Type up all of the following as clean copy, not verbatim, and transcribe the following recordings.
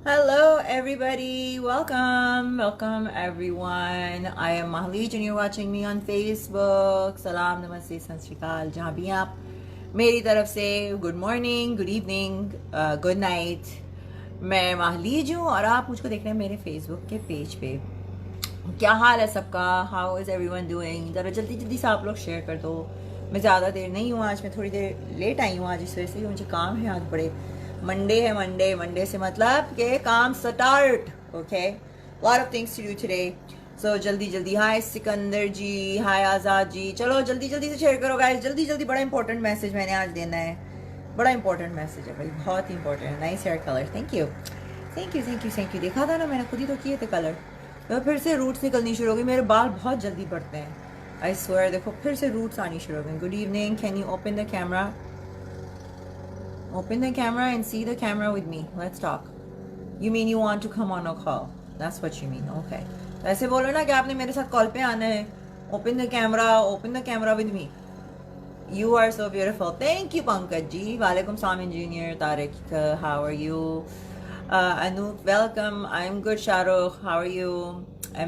Hello, everybody. Welcome, everyone. I am Mahaleej, and you're watching me on Facebook. Salam, namaste, sat sri akal. जहाँ भी आप मेरी तरफ से good morning, good evening, good night. मैं माहलीज हूँ और आप मुझको देख रहे हैं मेरे फेसबुक के पेज पे. क्या हाल है सबका? How is everyone doing? ज़रा जल्दी जल्दी से आप लोग शेयर कर दो. मैं ज़्यादा देर नहीं हूँ आज, मैं थोड़ी देर लेट आई हूँ आज, इस वजह से मुझे काम है आज बड़े. मंडे है, मंडे से मतलब के काम start. Okay, lot of things to do today. So जल्दी जल्दी. हाय सिकंदर जी, हाय आज़ाद जी. चलो जल्दी जल्दी से शेयर करो गाइस, जल्दी जल्दी. बड़ा इंपॉर्टेंट मैसेज मैंने आज देना है. बड़ा इंपॉर्टेंट मैसेज है भाई, बहुत इंपॉर्टेंट है. Nice hair colour. Thank you thank you thank you thank you. देखा था ना, मैंने खुद ही तो किए थे कलर. तो फिर से रूट्स निकलनी शुरू हो गई. मेरे बाल बहुत जल्दी बढ़ते हैं, आई स्वेयर. देखो फिर से रूट्स आनी शुरू हो गई. Good evening. Can you open the camera? Open the camera and see the camera with me. Let's talk. You mean you want to come on a call? That's what you mean. Okay. वैसे बोलो ना कि आपने मेरे साथ call पे आना है. Open the camera with me. You are so beautiful. Thank you Pankaj ji. Walaikum salam engineer Tariq. How are you? Anoop, welcome. I'm good. Shahrukh, how are you?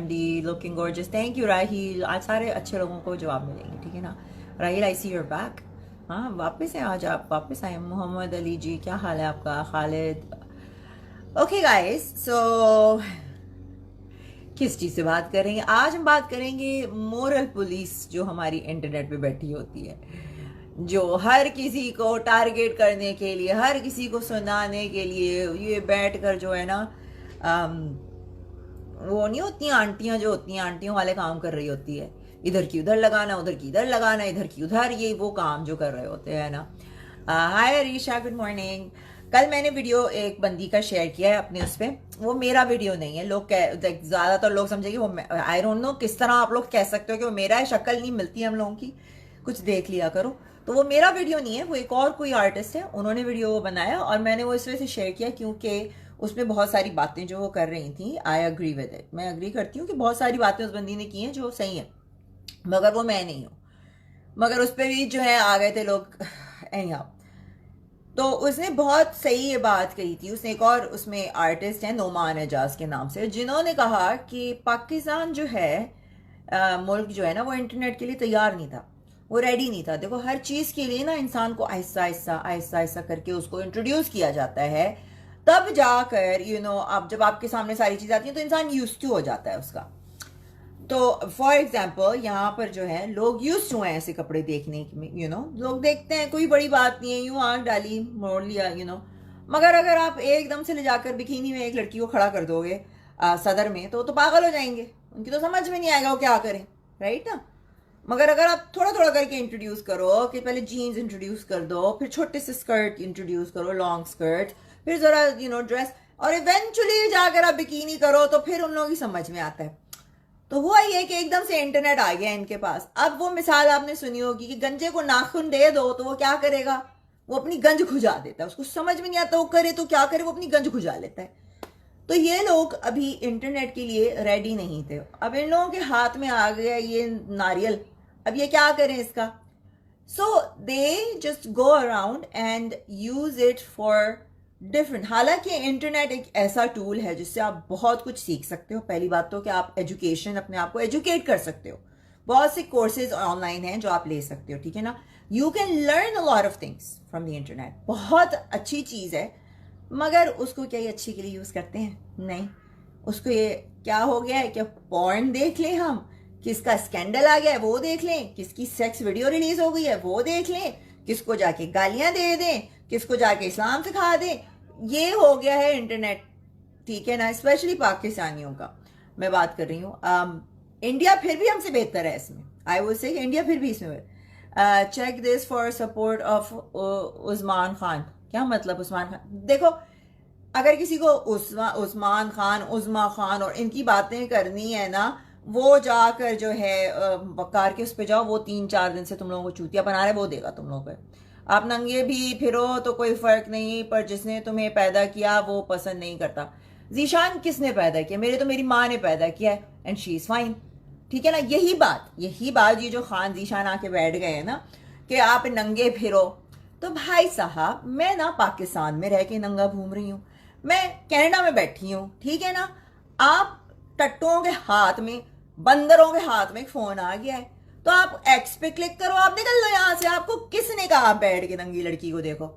MD, looking gorgeous. Thank you Rahil. आज सारे अच्छे लोगों को जवाब मिलेंगे, ठीक है ना? Rahil, I see you're back. हाँ, वापस हैं आज आप, वापस आए. मोहम्मद अली जी, क्या हाल है आपका? खालिद. ओके गाइस, सो किस चीज़ से बात करेंगे आज? हम बात करेंगे मोरल पुलिस जो हमारी इंटरनेट पे बैठी होती है, जो हर किसी को टारगेट करने के लिए, हर किसी को सुनाने के लिए ये बैठ कर जो है ना, वो नहीं होती आंटियां, जो होती हैं आंटियों वाले काम कर रही होती है. इधर की उधर लगाना, उधर की इधर लगाना, इधर की उधर, ये वो काम जो कर रहे होते हैं ना. हाय अरीशा, गुड मॉर्निंग. कल मैंने वीडियो एक बंदी का शेयर किया है अपने उस पर. वो मेरा वीडियो नहीं है. लोग ज़्यादातर लोग समझेंगे वो, आई डोंट नो किस तरह आप लोग कह सकते हो कि वो मेरा है. शक्ल नहीं मिलती हम लोगों की, कुछ देख लिया करो. तो वो मेरा वीडियो नहीं है, वो एक और कोई आर्टिस्ट है, उन्होंने वीडियो बनाया और मैंने वो इस वजह से शेयर किया क्योंकि उसमें बहुत सारी बातें जो वो कर रही थी, आई अग्री विद इट. मैं अग्री करती हूँ कि बहुत सारी बातें उस बंदी ने की हैं जो सही है, मगर वो मैं नहीं हूँ. मगर उस पर भी जो है आ गए थे लोग. एनीहाउ, तो उसने बहुत सही ये बात कही थी. उसने एक और उसमें आर्टिस्ट है नोमान एजाज के नाम से, जिन्होंने कहा कि पाकिस्तान जो है, मुल्क जो है ना, वो इंटरनेट के लिए तैयार नहीं था, वो रेडी नहीं था. देखो हर चीज़ के लिए ना इंसान को आहिस्ता आहिस्ता आहिस्ता आहिस्ता करके उसको इंट्रोड्यूस किया जाता है, तब जाकर अब जब आपके सामने सारी चीज़ आती है तो इंसान यूज टू हो जाता है उसका. तो फॉर एग्जाम्पल यहाँ पर जो है लोग यूज हुए हैं ऐसे कपड़े देखने में. लोग देखते हैं, कोई बड़ी बात नहीं है, यूं आंख डाली मोड़ लिया. मगर अगर आप एकदम से ले जाकर बिकिनी में एक लड़की को खड़ा कर दोगे सदर में, तो पागल हो जाएंगे. उनकी तो समझ में नहीं आएगा वो क्या करें, राइट ना? मगर अगर आप थोड़ा थोड़ा करके इंट्रोड्यूस करो, कि पहले जीन्स इंट्रोड्यूस कर दो, फिर छोटे से स्कर्ट इंट्रोड्यूस करो, लॉन्ग स्कर्ट, फिर जरा ड्रेस, और इवेंचुअली जाकर आप बिकिनी करो, तो फिर उन लोगों की समझ में आता है. तो हुआ ये कि एकदम से इंटरनेट आ गया इनके पास. अब वो मिसाल आपने सुनी होगी कि गंजे को नाखून दे दो तो वो क्या करेगा? वो अपनी गंज खुजा देता है. उसको समझ में नहीं आता वो करे तो क्या करे, वो अपनी गंज खुजा लेता है. तो ये लोग अभी इंटरनेट के लिए रेडी नहीं थे. अब इन लोगों के हाथ में आ गया ये नारियल. अब ये क्या करें इसका? So they just go around and use it for different. हालांकि इंटरनेट एक ऐसा टूल है जिससे आप बहुत कुछ सीख सकते हो. पहली बात तो कि आप एजुकेशन, अपने आप को एजुकेट कर सकते हो. बहुत से कोर्सेज ऑनलाइन हैं जो आप ले सकते हो, ठीक है ना? You can learn a lot of things from the internet. बहुत अच्छी चीज़ है, मगर उसको क्या ये अच्छी के लिए यूज़ करते हैं? नहीं. उसको ये क्या हो गया है कि पॉर्न देख लें हम, किसका स्कैंडल आ गया है वो देख लें, किसकी सेक्स वीडियो रिलीज हो गई है वो देख लें, किसको जाके गालियां दे दें, किसको जाके इस्लाम सिखा दें. ये हो गया है इंटरनेट, ठीक है ना? स्पेशली पाकिस्तानियों का मैं बात कर रही हूँ. इंडिया फिर भी हमसे बेहतर है इसमें. आई वुड से इंडिया फिर भी इसमें. Check this for support of Usman Khan. क्या मतलब उस्मान खान? देखो, अगर किसी को उस्मान खान, उज़मा खान और इनकी बातें करनी है ना, वो जाकर जो है बकार के उस पर जाओ. वो 3-4 दिन से तुम लोगों को चूतिया बना रहे, वो देगा तुम लोगों को. आप नंगे भी फिरो तो कोई फर्क नहीं, पर जिसने तुम्हें पैदा किया वो पसंद नहीं करता. जीशान किसने पैदा किया? मेरी माँ ने पैदा किया है, एंड शी इज फाइन, ठीक है ना? यही बात ये जो खान जीशान आके बैठ गए हैं ना कि आप नंगे फिरो. तो भाई साहब, मैं ना पाकिस्तान में रह के नंगा घूम रही हूँ, मैं कनाडा में बैठी हूं, ठीक है ना, आप टट्टुओं के हाथ में, बंदरों के हाथ में एक फोन आ गया है, तो आप एक्स पे क्लिक करो, आप निकल लो यहां से। आपको किसने कहा आप बैठ के नंगी लड़की को देखो?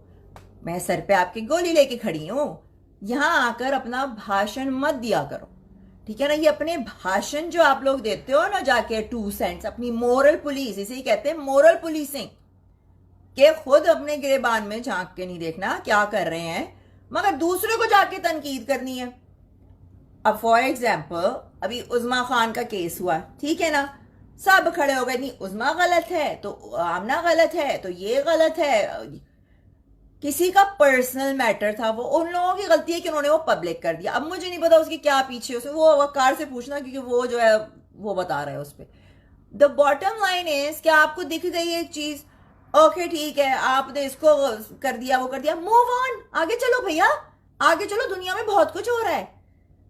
मैं सर पे आपकी गोली लेके खड़ी हूं। यहां आकर अपना भाषण मत दिया करो, ठीक है ना। ये अपने भाषण जो आप लोग देते हो ना जाके 2 सेंट्स, अपनी मोरल पुलिस, इसे ही कहते हैं मोरल पुलिसिंग, कि खुद अपने गिरेबान में झांक के नहीं देखना क्या कर रहे हैं, मगर दूसरे को जाके तनकीद करनी है। अब फॉर एग्जाम्पल अभी उज़मा खान का केस हुआ, ठीक है ना, सब खड़े हो गए, नहीं उज़मा गलत है तो आमना गलत है तो ये गलत है। किसी का पर्सनल मैटर था, वो उन लोगों की गलती है कि उन्होंने वो पब्लिक कर दिया। अब मुझे नहीं पता उसकी क्या पीछे, उसे वो वकार से पूछना, क्योंकि वो जो है वो बता रहा है उस पर। द बॉटम लाइन इज कि आपको दिख गई एक चीज, ओके ठीक है, आपने इसको कर दिया, वो कर दिया, मूव ऑन, आगे चलो भैया, आगे चलो। दुनिया में बहुत कुछ हो रहा है,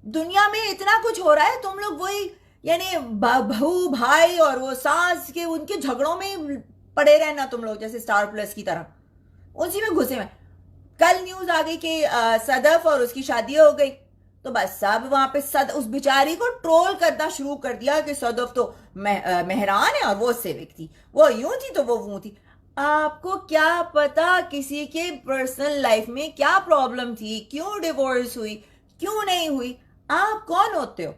दुनिया में इतना कुछ हो रहा है, तुम लोग वही यानी बहू भाई और वो सास के उनके झगड़ों में पड़े रहना तुम लोग, जैसे स्टार प्लस की तरह उसी में घुसे में। कल न्यूज आ गई कि सदफ और उसकी शादी हो गई, तो बस सब वहां पे उस बेचारी को ट्रोल करना शुरू कर दिया कि सदफ तो मेहरान है और वो सेविक थी, वो यूं थी तो वो वो थी। आपको क्या पता किसी के पर्सनल लाइफ में क्या प्रॉब्लम थी, क्यों डिवोर्स हुई, क्यों नहीं हुई? आप कौन होते हो?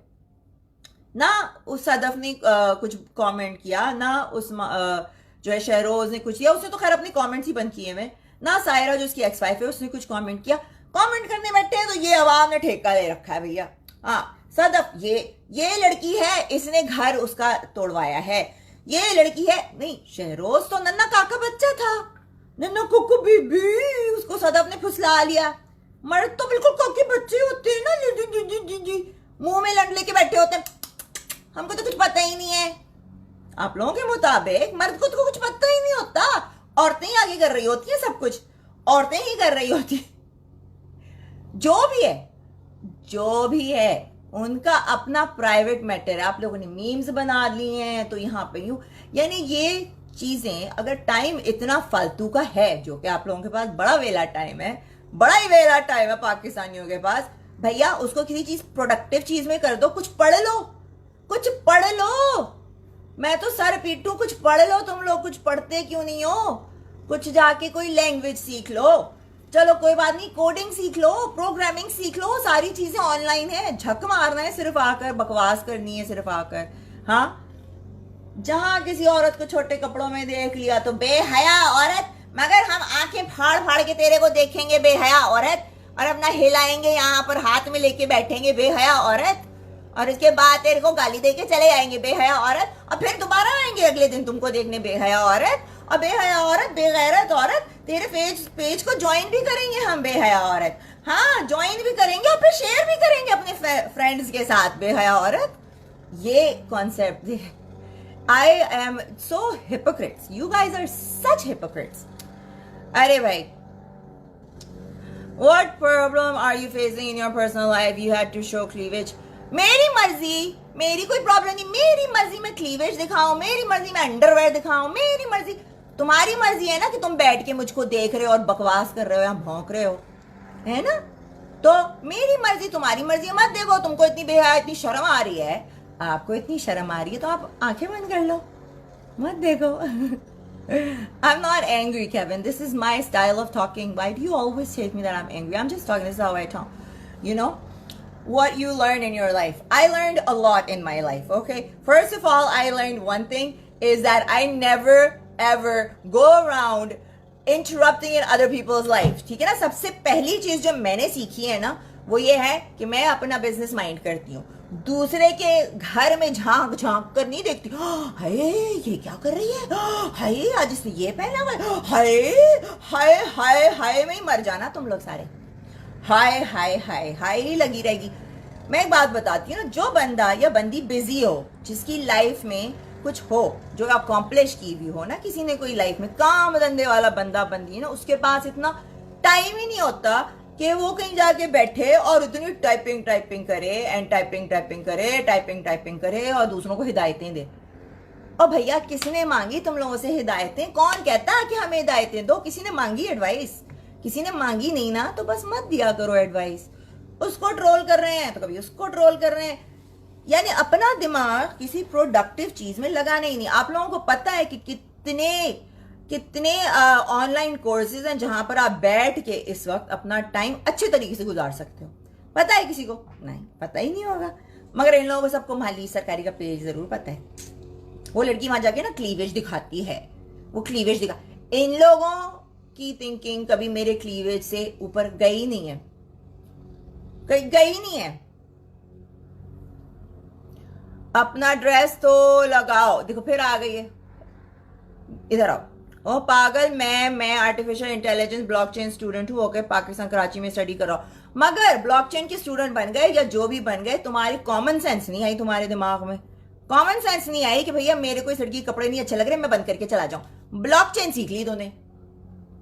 ना उस सदफ ने कुछ कमेंट किया, ना उस जो है शहरोज ने कुछ किया, उसने तो खैर अपने कमेंट्स ही बंद किए हुए, ना सायरा जो उसकी एक्स वाइफ है उसने कुछ कमेंट किया। कमेंट करने बैठे हैं तो ये आवाम ने ठेका ले रखा है भैया। हाँ सदफ ये लड़की है, इसने घर उसका तोड़वाया है, ये लड़की है। नहीं, शहरोज तो नन्ना काका बच्चा था, नन्ना कुकू बीबी, उसको सदफ ने फुसला लिया। मर्द तो बिल्कुल काके बच्चे होते हैं ना, मुंह में लंड लेके बैठे होते हैं, हमको तो कुछ पता ही नहीं है। आप लोगों के मुताबिक मर्द को तो कुछ पता ही नहीं होता, औरतें ही आगे कर रही होती है सब कुछ, औरतें ही कर रही होती। जो भी है उनका अपना प्राइवेट मैटर है। आप लोगों ने मीम्स बना लिए हैं तो यहाँ पे यूं, यानी ये चीजें अगर टाइम इतना फालतू का है, जो कि आप लोगों के पास बड़ा वेला टाइम है, बड़ा ही वेला टाइम है पाकिस्तानियों के पास, भैया उसको किसी चीज प्रोडक्टिव चीज में कर दो, कुछ पढ़ लो, कुछ पढ़ लो। मैं तो सर पीटू, कुछ पढ़ लो। तुम लोग कुछ पढ़ते क्यों नहीं हो? कुछ जाके कोई लैंग्वेज सीख लो, चलो कोई बात नहीं, कोडिंग सीख लो, प्रोग्रामिंग सीख लो, सारी चीजें ऑनलाइन है। झक मारना है सिर्फ आकर, बकवास करनी है सिर्फ आकर। हाँ, जहां किसी औरत को छोटे कपड़ों में देख लिया तो बेहया औरत, मगर हम आंखें फाड़ फाड़ के तेरे को देखेंगे बेहया औरत, और अपना हिलाएंगे, यहाँ पर हाथ में लेके बैठेंगे बेहया औरत, और उसके बाद तेरे को गाली देके चले जाएंगे बेहया औरत, और फिर दोबारा आएंगे अगले दिन तुमको देखने बेहया औरत, और बेहया औरत, बेगैरत औरत, तेरे पेज को ज्वाइन भी करेंगे हम बेहया औरत। हाँ, ज्वाइन भी करेंगे और फिर शेयर भी करेंगे अपने फ्रेंड्स के साथ बेहया औरत। ये concept, I am so hypocrites. You guys are such hypocrites. अरे भाई, what problem are you facing in your personal life? You had to show cleavage. मेरी मर्जी, मेरी कोई प्रॉब्लम नहीं, मेरी मर्जी में क्लीवेज दिखाऊं, मेरी मर्जी में अंडरवेयर दिखाऊं, मेरी मर्जी। तुम्हारी मर्जी है ना कि तुम बैठ के मुझको देख रहे हो और बकवास कर रहे हो या भौंक रहे हो, है ना? तो मेरी मर्जी, तुम्हारी मर्जी मत देखो। तुमको इतनी बेहया, इतनी शर्म आ रही है, आपको इतनी शर्म आ रही है तो आप आंखें बंद कर लो, मत देखो। I'm not angry, Kevin. This is my style of talking. Why do you always take me that I'm angry? I'm just talking. This is how I talk. You know? What you learn in your life. I learned a lot in my life, okay? First of all, I learned one thing is that I never ever go around interrupting in other people's life. ठीक है ना? सबसे पहली चीज जो मैंने सीखी है ना, वो ये है कि मैं अपना बिजनेस माइंड करती हूँ, दूसरे के घर में झांक झांक कर नहीं देखती। हाय ये क्या कर रही है, हाय आज इसने ये पहना हुआ है, हाय हाय हाय हाय में ही मर जाना तुम लोग सारे। हाय हाय हाय हाय ही लगी रहेगी। मैं एक बात बताती हूँ ना, जो बंदा या बंदी बिजी हो, जिसकी लाइफ में कुछ हो, जो अकॉम्प्लिश की भी हो ना, किसी ने कोई लाइफ में काम धंधे वाला बंदा बंदी है ना, उसके पास इतना टाइम ही नहीं होता कि वो कहीं जाके बैठे और इतनी टाइपिंग करे एंड टाइपिंग करे और दूसरों को हिदायतें दे। और भैया किसने मांगी तुम लोगों से हिदायतें? कौन कहता है कि हमें हिदायतें दो? किसी ने मांगी एडवाइस? किसी ने मांगी नहीं ना, तो बस मत दिया करो एडवाइस। उसको ट्रोल कर रहे हैं तो कभी उसको ट्रोल कर रहे हैं। यानी अपना दिमाग किसी प्रोडक्टिव चीज में लगाना ही नहीं। आप लोगों को पता है कि कितने कितने ऑनलाइन कोर्सेज हैं जहां पर आप बैठ के इस वक्त अपना टाइम अच्छे तरीके से गुजार सकते हो। पता है किसी को? नहीं, पता ही नहीं होगा। मगर इन लोगों को सबको माली सरकारी का पेज जरूर पता है। वो लड़की वहां जाके ना क्लीवेज दिखाती है, वो क्लीवेज दिखा। इन लोगों की थिंकिंग कभी मेरे क्लीवेज से ऊपर गई नहीं है, गई नहीं है। अपना ड्रेस तो लगाओ। देखो फिर आ गई है, इधर आओ। ओ पागल, मैं आर्टिफिशियल इंटेलिजेंस ब्लॉकचेन स्टूडेंट हूँ, ओके, पाकिस्तान कराची में स्टडी कर रहा हूं। मगर ब्लॉकचेन के स्टूडेंट बन गए या जो भी बन गए, तुम्हारी कॉमन सेंस नहीं आई, तुम्हारे दिमाग में कॉमन सेंस नहीं आई कि भैया मेरे को इस लड़की के कपड़े नहीं अच्छे लग रहे, मैं बंद करके चला जाऊं। ब्लॉकचेन सीख ली तूने,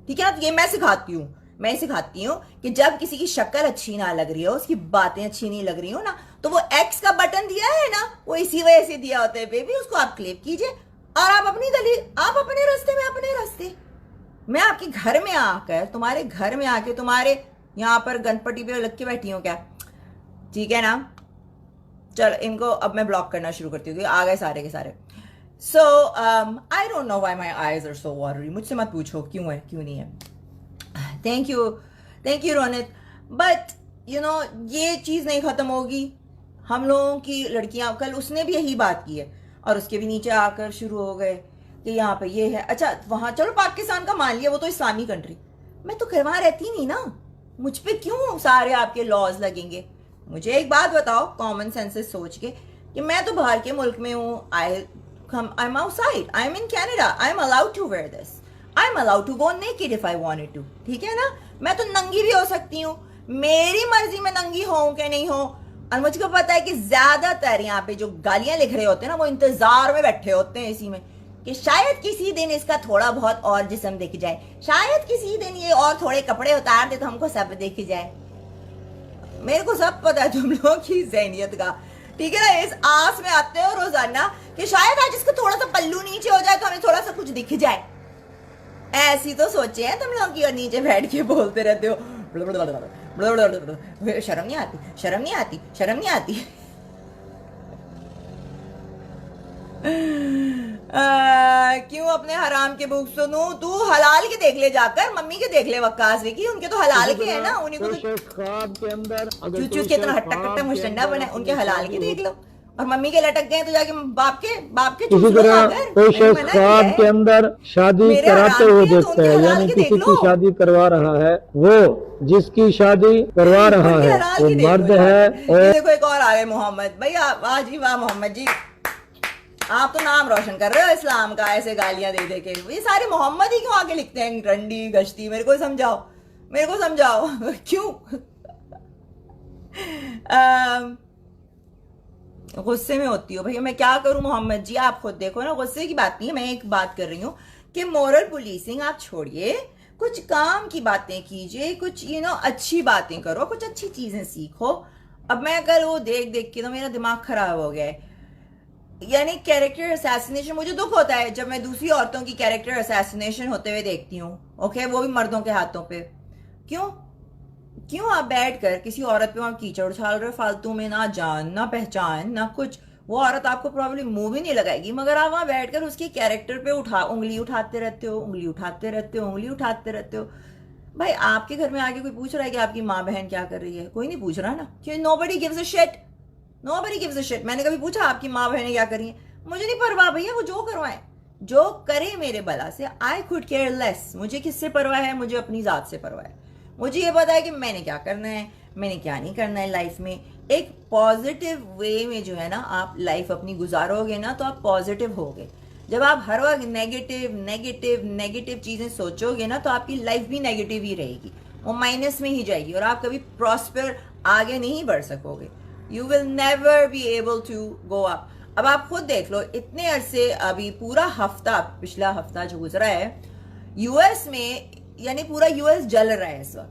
ठीक है ना? ये मैं सिखाती हूँ कि जब किसी की शक्ल अच्छी ना लग रही हो, उसकी बातें अच्छी नहीं लग रही हो ना, तो वो एक्स का बटन दिया है ना, वो इसी वजह से दिया होता है बेबी। उसको आप क्लिक कीजिए और आप अपनी गली, आप अपने रास्ते में अपने रास्ते। मैं आपके घर में आकर, तुम्हारे घर में आके, तुम्हारे यहाँ पर गणपति पे लग के बैठी हूँ क्या? ठीक है ना? चलो इनको अब मैं ब्लॉक करना शुरू करती हूँ, आ गए सारे के सारे। So I don't know why my eyes are so watery. मुझसे मत पूछो क्यों है क्यों नहीं है। Thank you Ronit. But you know ये चीज नहीं खत्म होगी। हम लोगों की लड़कियां, कल उसने भी यही बात की है और उसके भी नीचे आकर शुरू हो गए कि यहाँ पे ये है। अच्छा वहां चलो पाकिस्तान का मान लिया, वो तो इस्लामी कंट्री, मैं तो वहां रहती नहीं ना, मुझ पे क्यों सारे आपके लॉज लगेंगे? मुझे एक बात बताओ कॉमन सेंस से सोच के कि मैं तो बाहर के मुल्क में हूँ, I am outside, I am in Canada, I am allowed to wear this, I am allowed to go naked if I wanted to, ठीक है ना? मैं तो नंगी भी हो सकती हूँ, मेरी मर्जी में नंगी हो कि नहीं हो। और मुझको पता है कि ज्यादातर यहाँ पे जो गालियां लिख रहे होते हैं ना, वो इंतजार में बैठे होते हैं इसी में कि शायद किसी दिन इसका थोड़ा बहुत और जिस्म दिख जाए, शायद किसी दिन ये और थोड़े कपड़े उतार दे तो हमको सब दिख जाए। मेरे को सब पता है तुम लोगों की ज़हनियत का, ठीक है ना? इस आस में आते हो रोजाना कि शायद आज इसका थोड़ा सा पल्लू नीचे हो जाए तो हमें थोड़ा सा कुछ दिख जाए। ऐसी तो सोचे हैं तुम लोग की, और नीचे बैठ के बोलते रहते हो शर्म नहीं आती, शर्म नहीं आती, शर्म नहीं आती। क्यों अपने हराम के बुक सुनूं? तू हलाल के देख ले जाकर, मम्मी के देख ले वक्कास की, उनके तो हलाल के है ना, उन्हीं को तो ख्वाब के अंदर चूचू के इतना हट्टा कट्टा मुशंडा बना, उनके हलाल के देख लो। और मम्मी के लटक गए तो जाके बाप के किसी तरह कोई शख्स ख्वाब के अंदर शादी कराते हुए देखता है, यानी किसी की शादी करवा रहा है, वो जिसकी शादी करवा रहा है वो मर्द है। और देखो एक और आ गए मोहम्मद भैया, वाह जी वाह मोहम्मद जी, आप तो नाम रोशन कर रहे हो इस्लाम का ऐसे गालियां दे दे के। ये सारे मोहम्मद ही क्यों आगे लिखते हैं रंडी गश्ती? मेरे को समझाओ क्यों? गुस्से में होती हो भैया, मैं क्या करूं मोहम्मद जी? आप खुद देखो ना, गुस्से की बात नहीं है, मैं एक बात कर रही हूँ कि मोरल पुलिसिंग आप छोड़िए, कुछ काम की बातें कीजिए, कुछ अच्छी बातें करो, कुछ अच्छी चीजें सीखो। अब मैं कल वो देख के तो मेरा दिमाग खराब हो गया है। यानी कैरेक्टर असैसिनेशन, मुझे दुख होता है जब मैं दूसरी औरतों की कैरेक्टर असैसिनेशन होते हुए देखती हूँ, ओके, वो भी मर्दों के हाथों पे। क्यों आप बैठकर किसी औरत पे वहां कीचड़ उछाल रहे हो फालतू में? ना जान ना पहचान ना कुछ। वो औरत आपको प्रॉब्ली मुंह भी नहीं लगाएगी, मगर आप वहां बैठकर उसके कैरेक्टर पे उंगली उठाते रहते हो। भाई आपके घर में आके कोई पूछ रहा है कि आपकी माँ बहन क्या कर रही है? कोई नहीं पूछ रहा ना, क्यों? Nobody gives a shit. मैंने कभी पूछा आपकी माँ बहनें क्या कर रही है? मुझे नहीं परवाह भैया, वो जो करवाए जो करे मेरे भला से, आई कुड केयर लेस। मुझे किससे परवाह है? मुझे अपनी जात से परवाह है। मुझे ये पता है कि मैंने क्या करना है, मैंने क्या नहीं करना है लाइफ में। एक पॉजिटिव वे में जो है ना आप लाइफ अपनी गुजारोगे ना तो आप पॉजिटिव होगे। जब आप हर वक्त नेगेटिव चीजें सोचोगे ना तो आपकी लाइफ भी नेगेटिव ही रहेगी, वो माइनस में ही जाएगी और आप कभी प्रॉस्पर आगे नहीं बढ़ सकोगे। You will never be able to go up. अब आप खुद देख लो, इतने अरसे, अभी पूरा हफ्ता, पिछला हफ्ता जो गुजरा है यूएस में, यानी पूरा यूएस जल रहा है इस वक्त।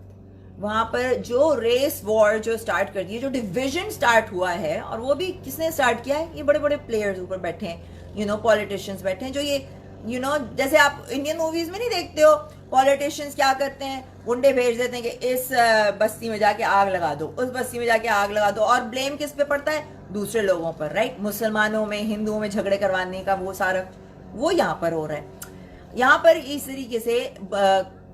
वहां पर जो रेस वॉर जो स्टार्ट कर दी है, जो डिवीजन स्टार्ट हुआ है, और वो भी किसने स्टार्ट किया है? ये बड़े बड़े प्लेयर्स ऊपर बैठे हैं, पॉलिटिशियंस बैठे हैं, जो ये जैसे आप इंडियन मूवीज में नहीं देखते हो, पॉलिटिशियंस क्या करते हैं, गुंडे भेज देते हैं कि इस बस्ती में जाके आग लगा दो, उस बस्ती में जाके आग लगा दो, और ब्लेम किस पे पड़ता है, दूसरे लोगों पर, राइट। मुसलमानों में, हिंदुओं में झगड़े करवाने का वो सारा वो यहाँ पर हो रहा है। यहाँ पर इस तरीके से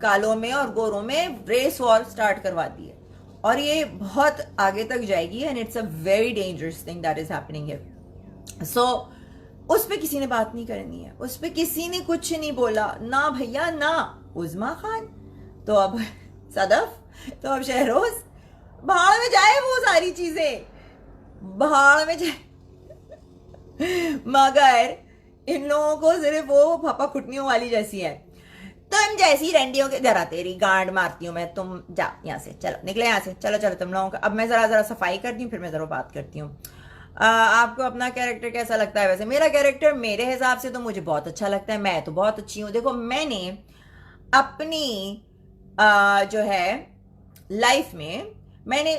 कालों में और गोरों में रेस वॉर स्टार्ट करवा दी है, और ये बहुत आगे तक जाएगी, and it's a very dangerous thing that is happening here. So उस पे किसी ने बात नहीं करनी है, उस पे किसी ने कुछ नहीं बोला, ना भैया ना उज़मा खान, तो अब सदफ, तो अब शहरोज, भाड़ में जाए वो सारी चीजें, भाड़ में जाए। मगर इन लोगों को सिर्फ वो फपा खुटनियों वाली जैसी है, तुम जैसी रंडियों के, जरा तेरी गांड मारती हूँ मैं, तुम जा यहाँ से, चलो निकले यहाँ से, चलो चलो तुम लोगों का। अब मैं जरा सफाई करती हूँ, फिर मैं जरा बात करती हूँ। आपको अपना कैरेक्टर कैसा लगता है? वैसे मेरा कैरेक्टर मेरे हिसाब से तो मुझे बहुत अच्छा लगता है, मैं तो बहुत अच्छी हूँ। देखो मैंने अपनी जो है लाइफ में, मैंने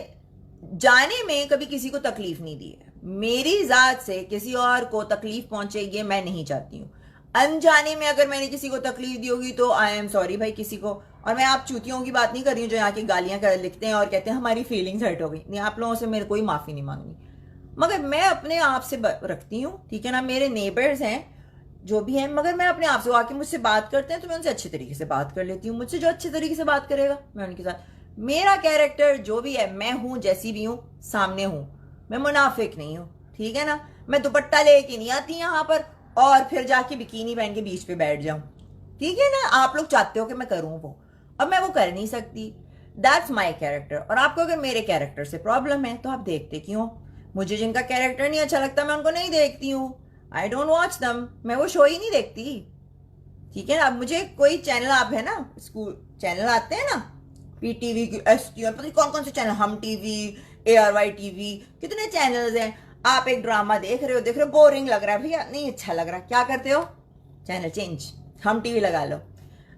जाने में कभी किसी को तकलीफ नहीं दी है, मेरी जात से किसी और को तकलीफ पहुंचे ये मैं नहीं चाहती हूँ। अनजाने में अगर मैंने किसी को तकलीफ दी होगी तो आई एम सॉरी भाई किसी को। और मैं आप चूतियों की बात नहीं कर रही हूँ जो यहाँ की गालियां लिखते हैं और कहते हैं हमारी फीलिंग्स हर्ट हो गई, नहीं, आप लोगों से मेरे कोई माफी नहीं मांगनी, मगर मैं अपने आप से रखती हूँ, ठीक है ना। मेरे नेबर्स हैं जो भी हैं, मगर मैं अपने आप से, आके मुझसे बात करते हैं तो मैं उनसे अच्छे तरीके से बात कर लेती हूँ, मुझसे जो अच्छे तरीके से बात करेगा मैं उनके साथ। मेरा कैरेक्टर जो भी है, मैं हूं जैसी भी हूं, सामने हूं, मैं मुनाफिक नहीं हूं, ठीक है ना। मैं दुपट्टा लेके नहीं आती यहाँ पर और फिर जाके बिकीनी पहन के बीच पे बैठ जाऊं, ठीक है ना। आप लोग चाहते हो कि मैं करूं वो, अब मैं वो कर नहीं सकती, दैट्स माई कैरेक्टर। और आपको अगर मेरे कैरेक्टर से प्रॉब्लम है तो आप देखते क्यों? मुझे जिनका कैरेक्टर नहीं अच्छा लगता मैं उनको नहीं देखती हूँ, आई डोंट वॉच दम, मैं वो शो ही नहीं देखती, ठीक है ना। अब मुझे कोई चैनल, आप है ना स्कूल चैनल आते हैं ना, PTV, ST, पता नहीं कौन कौन से चैनल, हम टीवी, ARY TV, कितने चैनल्स हैं। आप एक ड्रामा देख रहे हो, बोरिंग लग रहा है भैया, नहीं अच्छा लग रहा, क्या करते हो, चैनल चेंज, हम TV लगा लो।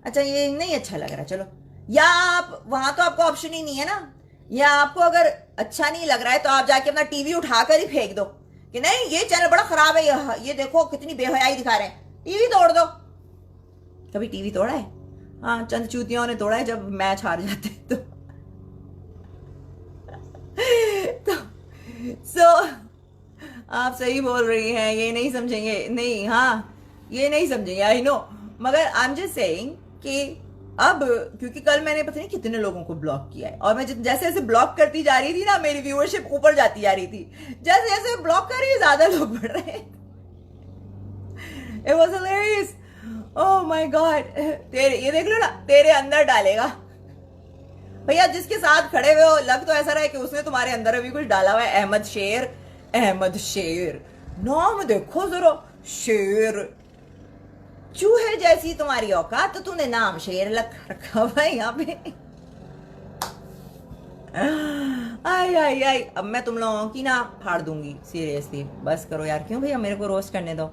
अच्छा ये नहीं अच्छा लग रहा, चलो, या आप वहां तो आपको ऑप्शन ही नहीं है ना, या आपको अगर अच्छा नहीं लग रहा है तो आप जाके अपना TV उठाकर ही फेंक दो कि नहीं ये चैनल बड़ा खराब है, ये देखो कितनी बेहयाई दिखा रहे हैं, TV तोड़ दो। कभी TV तोड़ा है? हाँ, चंद चूतियों ने तोड़ा है जब मैच हार जाते तो सो आप सही बोल रही हैं, ये नहीं समझेंगे, नहीं, हाँ ये नहीं समझेंगे, आई नो, मगर आई एम जस्ट सेइंग कि अब क्योंकि कल मैंने पता नहीं कितने लोगों को ब्लॉक किया है, और मैं जैसे जैसे ब्लॉक करती जा रही थी ना, मेरी व्यूअरशिप ऊपर जाती जा रही थी, जैसे जैसे ब्लॉक कर रही है ज्यादा लोग बढ़ रहे हैं। It was hilarious. Oh my God. तेरे ये देख लो ना, तेरे अंदर डालेगा भैया, जिसके साथ खड़े हुए हो लग तो ऐसा रहा है कि उसने तुम्हारे अंदर अभी कुछ डाला हुआ है। अहमद शेर नाम देखो जरा, शेर, चूहे जैसी तुम्हारी औकात तो तूने नाम शेर रखा हुआ है यहाँ पे। आई आई आई, अब मैं तुम लोगों की ना फाड़ दूंगी, सीरियसली बस करो यार, क्यों भैया मेरे को रोस्ट करने दो।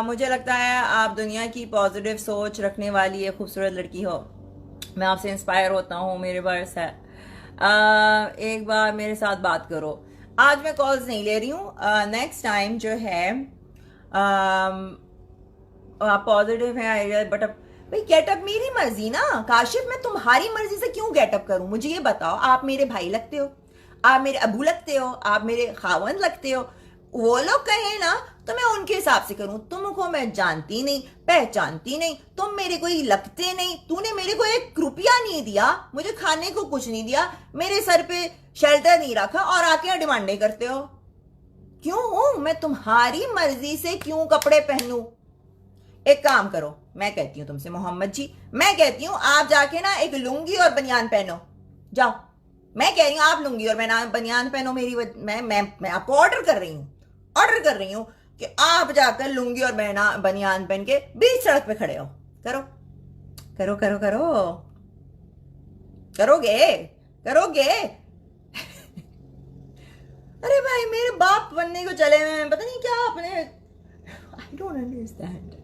मुझे लगता है आप दुनिया की पॉजिटिव सोच रखने वाली एक खूबसूरत लड़की हो, मैं आपसे इंस्पायर होता हूँ, मेरे पास है। एक बार मेरे साथ बात करो। आज मैं कॉल्स नहीं ले रही हूँ, नेक्स्ट टाइम जो है आप पॉजिटिव हैं, बट अब भाई गेटअप मेरी मर्जी ना, काशिफ मैं तुम्हारी मर्जी से क्यों गेटअप करूं? मुझे ये बताओ, आप मेरे भाई लगते हो, आप मेरे अबू लगते हो, आप मेरे खावन लगते हो, वो लोग कहे ना तो मैं उनके हिसाब से करूं। तुमको मैं जानती नहीं, पहचानती नहीं, तुम मेरे कोई लगते नहीं, तूने मेरे को 1 रुपया नहीं दिया, मुझे खाने को कुछ नहीं दिया, मेरे सर पे शेल्टर नहीं रखा, और आके डिमांडें करते हो। क्यों मैं तुम्हारी मर्जी से क्यों कपड़े पहनूं? एक काम करो, मैं कहती हूँ तुमसे मोहम्मद जी, मैं कहती हूँ आप जाके ना एक लुंगी और बनियान पहनो, जाओ। मैं कह रही हूँ आप लुंगी और बनियान पहनो, मैं आपको ऑर्डर कर रही हूँ कि आप जाकर लुंगी और बनियान पहन के बीच सड़क पे खड़े हो। करो करो करो करो, करोगे। अरे भाई मेरे बाप बनने को चले हुए, पता नहीं क्या अपने, आई डोंट अंडरस्टैंड।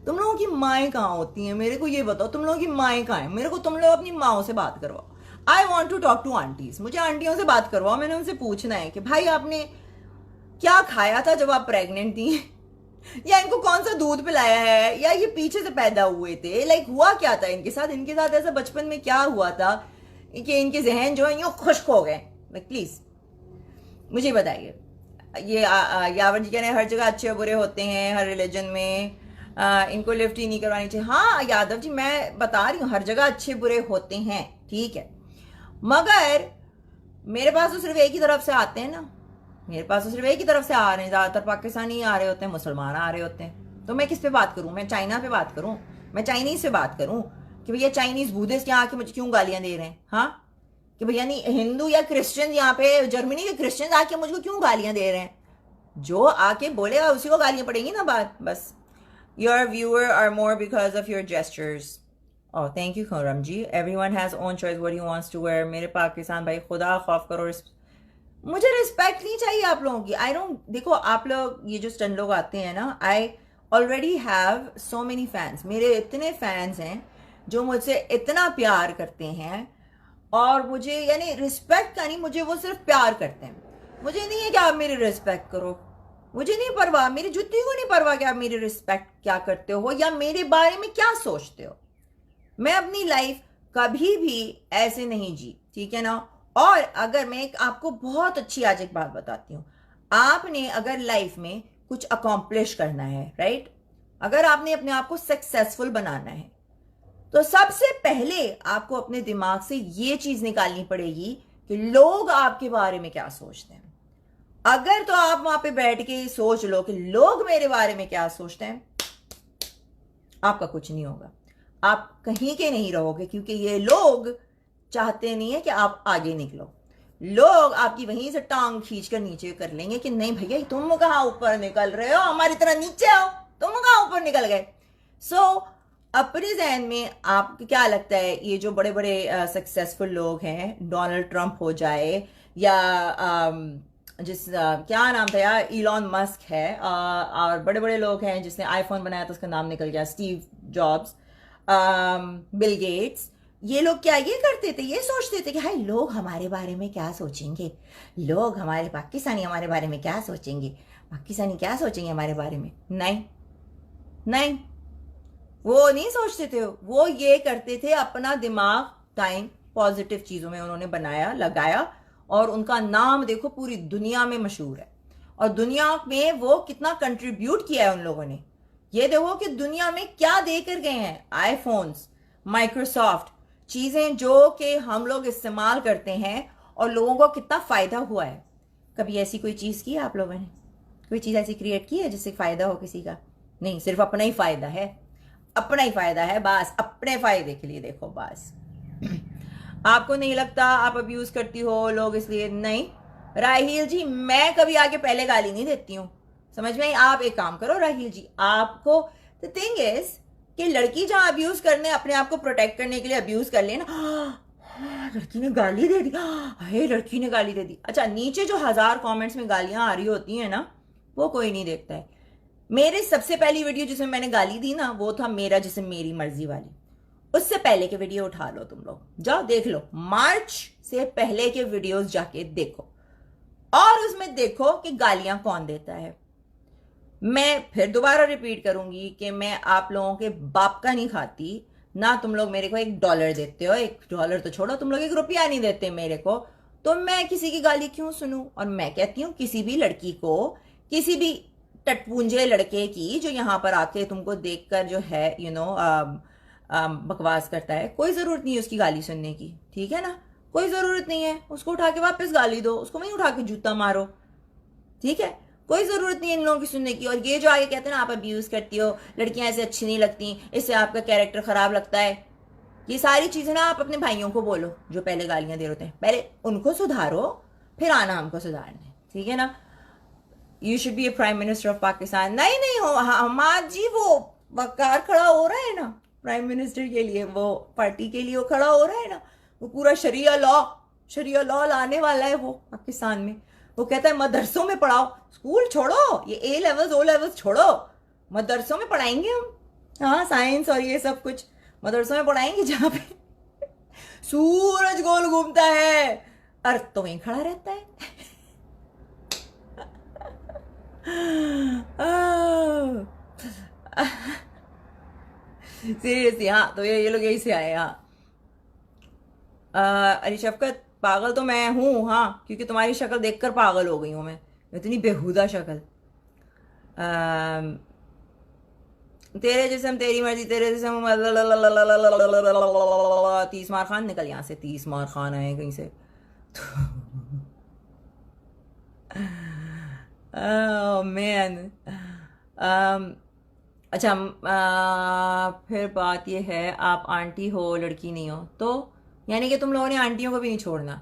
तुम लोगों की माएँ कहाँ होती हैं? मेरे को ये बताओ, तुम लोगों की माएँ कहाँ हैं? मेरे को तुम लोग अपनी माओ से बात करवाओ। I want to talk to aunties, मुझे आंटियों से बात करवाओ। मैंने उनसे पूछना है कि भाई आपने क्या खाया था जब आप प्रेग्नेंट थी, या इनको कौन सा दूध पिलाया है, या ये पीछे से पैदा हुए थे, लाइक हुआ क्या था इनके साथ ऐसा बचपन में क्या हुआ था कि इनके जहन जो है यूं खुश्क हो गए। लाइक प्लीज मुझे बताइए। ये यावर जी कह रहे हैं हर जगह अच्छे और बुरे होते हैं, हर रिलीजन में इनको लिफ्ट ही नहीं करवानी चाहिए। हाँ यादव जी, मैं बता रही हूँ हर जगह अच्छे बुरे होते हैं, ठीक है, मगर मेरे पास तो सिर्फ एक ही तरफ से आते हैं ना, मेरे पास तो सिर्फ एक ही तरफ से आ रहे हैं, ज्यादातर पाकिस्तानी आ रहे होते हैं, मुसलमान आ रहे होते हैं। तो मैं किस पे बात करूं? मैं चाइना पे बात करूं? मैं चाइनीज से बात करूं कि भैया चाइनीज बुद्धिस्ट यहाँ आके मुझे क्यों गालियां दे रहे हैं? हाँ, कि भैया नहीं हिंदू या क्रिश्चियन यहाँ पे जर्मनी के क्रिश्चियन आके मुझको क्यों गालियां दे रहे हैं? जो आके बोलेगा उसी को गालियां पड़ेंगी ना बात। बस your viewer are more because of your gestures. Oh thank you Khurram ji. Everyone has own choice what he wants to wear. मेरे पाकिस्तान भाई खुदा खौफ करो, मुझे रिस्पेक्ट नहीं चाहिए आप लोगों की। आई डोंट, देखो आप लोग ये जो स्टन लोग आते हैं ना, I already have so many fans. मेरे इतने फैंस हैं जो मुझसे इतना प्यार करते हैं, और मुझे यानी रिस्पेक्ट का नहीं, मुझे वो सिर्फ प्यार करते हैं। मुझे नहीं है कि आप मेरी रिस्पेक्ट करो, मुझे नहीं परवाह, मेरी जुत्ती को नहीं परवाह कि आप मेरी रिस्पेक्ट क्या करते हो या मेरे बारे में क्या सोचते हो। मैं अपनी लाइफ कभी भी ऐसे नहीं जी, ठीक है ना। और अगर मैं आपको बहुत अच्छी आज एक बात बताती हूँ, आपने अगर लाइफ में कुछ अकॉम्प्लिश करना है, राइट, अगर आपने अपने आप को सक्सेसफुल बनाना है, तो सबसे पहले आपको अपने दिमाग से ये चीज निकालनी पड़ेगी कि लोग आपके बारे में क्या सोचते हैं। अगर तो आप वहां पे बैठ के सोच लो कि लोग मेरे बारे में क्या सोचते हैं, आपका कुछ नहीं होगा, आप कहीं के नहीं रहोगे, क्योंकि ये लोग चाहते नहीं है कि आप आगे निकलो। लोग आपकी वहीं से टांग खींच कर नीचे कर लेंगे कि नहीं भैया तुम कहाँ ऊपर निकल रहे हो, हमारी तरह नीचे आओ, तुम कहाँ ऊपर निकल गए। सो अपने जहन में आपको क्या लगता है, ये जो बड़े बड़े सक्सेसफुल लोग हैं, डोनाल्ड ट्रंप हो जाए या क्या नाम था यार, इलॉन मस्क है, और बड़े बड़े लोग हैं जिसने आईफोन बनाया था उसका नाम निकल गया, स्टीव जॉब्स, बिल गेट्स, ये लोग क्या ये करते थे, ये सोचते थे कि हाय लोग हमारे बारे में क्या सोचेंगे, लोग हमारे पाकिस्तानी हमारे बारे में क्या सोचेंगे, पाकिस्तानी क्या सोचेंगे हमारे बारे में। नहीं नहीं, वो नहीं सोचते थे, वो ये करते थे अपना दिमाग टाइम पॉजिटिव चीजों में उन्होंने बनाया, लगाया, और उनका नाम देखो पूरी दुनिया में मशहूर है। और दुनिया में वो कितना कंट्रीब्यूट किया है उन लोगों ने, ये देखो कि दुनिया में क्या देकर गए हैं, आईफोन्स, माइक्रोसॉफ्ट, चीजें जो कि हम लोग इस्तेमाल करते हैं और लोगों को कितना फायदा हुआ है। कभी ऐसी कोई चीज की है आप लोगों ने, कोई चीज ऐसी क्रिएट की है जिससे फायदा हो किसी का? नहीं, सिर्फ अपना ही फायदा है, अपना ही फायदा है, बस अपने फायदे के लिए देखो बस। आपको नहीं लगता आप अब्यूज करती हो लोग इसलिए? नहीं राहील जी, मैं कभी आके पहले गाली नहीं देती हूँ, समझ में? आप एक काम करो राहील जी, आपको द थिंग इज कि लड़की जहां अब्यूज करने, अपने आप को प्रोटेक्ट करने के लिए अब्यूज कर ले ना, लड़की ने गाली दे दी, अरे लड़की ने गाली दे दी, अच्छा नीचे जो 1000 कमेंट्स में गालियां आ रही होती हैं ना, वो कोई नहीं देखता है। मेरे सबसे पहली वीडियो जिसमें मैंने गाली दी ना, वो था मेरा जिसमें मेरी मर्जी वाली, उससे पहले के वीडियो उठा लो, तुम लोग जाओ देख लो, मार्च से पहले के वीडियोस जाके देखो, और उसमें देखो कि गालियां कौन देता है। मैं फिर दोबारा रिपीट करूंगी कि मैं आप लोगों के बाप का नहीं खाती ना, तुम लोग मेरे को $1 देते हो, $1 तो छोड़ो, तुम लोग ₹1 नहीं देते मेरे को, तो मैं किसी की गाली क्यों सुनूं? और मैं कहती हूं किसी भी लड़की को, किसी भी टटपूंजे लड़के की जो यहाँ पर आके तुमको देखकर जो है बकवास करता है, कोई जरूरत नहीं है उसकी गाली सुनने की, ठीक है ना, कोई जरूरत नहीं है, उसको उठा के वापस गाली दो, उसको वहीं उठा के जूता मारो, ठीक है, कोई जरूरत नहीं है इन लोगों की सुनने की। और ये जो आगे कहते हैं ना आप अब्यूज करती हो, लड़कियां ऐसे अच्छी नहीं लगती, इससे आपका कैरेक्टर खराब लगता है, ये सारी चीजें ना आप अपने भाइयों को बोलो जो पहले गालियां दे रहे होते हैं, पहले उनको सुधारो, फिर आना हमको सुधारने, ठीक है ना। You should be A prime minister of Pakistan. नहीं नहीं हो हमाद जी, वो बकार खड़ा हो रहा है ना प्राइम मिनिस्टर के लिए, वो पार्टी के लिए वो खड़ा हो रहा है ना, वो पूरा शरिया लॉ लाने वाला है वो पाकिस्तान में। वो कहता है मदरसों में पढ़ाओ, स्कूल छोड़ो, ये A लेवल्स O लेवल्स छोड़ो, मदरसों में पढ़ाएंगे हम, हाँ साइंस और ये सब कुछ मदरसों में पढ़ाएंगे, जहां पे सूरज गोल घूमता है, अर्थ तो वहीं खड़ा रहता है। सीरियसली हाँ, तो ये लोग यही से आए। हाँ, अरे शफकत, पागल तो मैं हूँ हाँ, क्योंकि तुम्हारी शक्ल देखकर पागल हो गई हूँ मैं, इतनी बेहुदा शक्ल। अम, तेरे जिस्म तेरी मर्जी, तेरे जिस्म 30 मार खान, निकल यहाँ से, 30 मार खान आए कहीं से। मैन अच्छा, फिर बात ये है, आप आंटी हो लड़की नहीं हो, तो यानी कि तुम लोगों ने आंटियों को भी नहीं छोड़ना।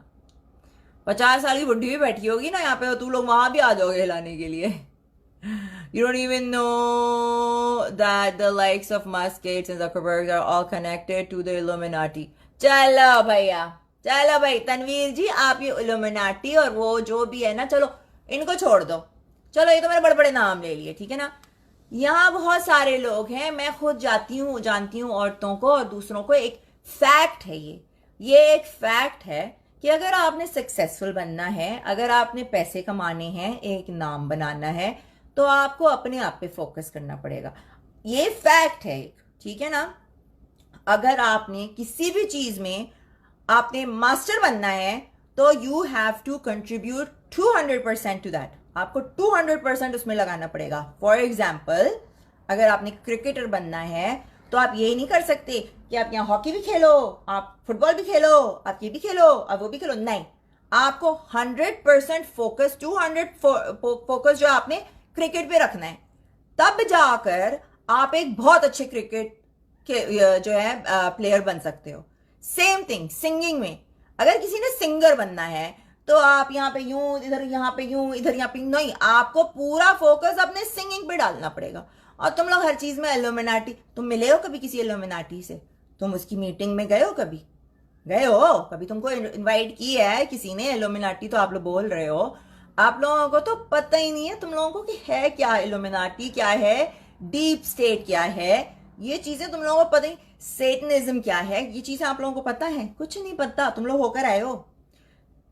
50 साल की बुढ़ी भी बैठी होगी ना यहाँ पे, और तुम लोग वहां भी आ जाओगे हिलाने के लिए। You don't even know that the likes of Musk, Gates and Zuckerberg are all connected to the Illuminati. चलो भैया, चलो भाई तनवीर जी, आप ये इल्यूमिनाटी और वो जो भी है ना, चलो इनको छोड़ दो। चलो ये तो मैंने बड़े बड़े नाम ले लिए, ठीक है ना। यहाँ बहुत सारे लोग हैं, मैं खुद जाती हूँ, जानती हूँ औरतों को और दूसरों को। एक फैक्ट है ये एक फैक्ट है कि अगर आपने सक्सेसफुल बनना है, अगर आपने पैसे कमाने हैं, एक नाम बनाना है, तो आपको अपने आप पे फोकस करना पड़ेगा। ये फैक्ट है, ठीक है ना। अगर आपने किसी भी चीज में आपने मास्टर बनना है, तो you have to contribute 200% to that. आपको 200% उसमें लगाना पड़ेगा। फॉर एग्जाम्पल, अगर आपने क्रिकेटर बनना है, तो आप ये नहीं कर सकते कि आप यहाँ हॉकी भी खेलो, आप फुटबॉल भी खेलो, आप ये भी खेलो, आप वो भी खेलो। नहीं, आपको 100% फोकस, 200 फोकस जो आपने क्रिकेट पे रखना है, तब जाकर आप एक बहुत अच्छे क्रिकेट के जो है प्लेयर बन सकते हो। सेम थिंग सिंगिंग में, अगर किसी ने सिंगर बनना है, तो आप यहाँ पे यूं, इधर यहाँ पे यूं, इधर यहाँ पे नहीं, आपको पूरा फोकस अपने सिंगिंग पे डालना पड़ेगा। और तुम लोग हर चीज में एल्यूमिनाटी। तुम मिले हो कभी किसी एल्यूमिनाटी से? तुम उसकी मीटिंग में गए हो कभी? गए हो कभी? तुमको इनवाइट की है किसी ने एल्यूमिनाटी? तो आप लोग बोल रहे हो, आप लोगों को तो पता ही नहीं है तुम लोगों को कि है क्या एल्यूमिनाटी, क्या है डीप स्टेट, क्या है ये चीजें तुम लोगों को पता ही। सेटनिज्म क्या है, ये चीजें आप लोगों को पता है? कुछ नहीं पता। तुम लोग होकर आए हो।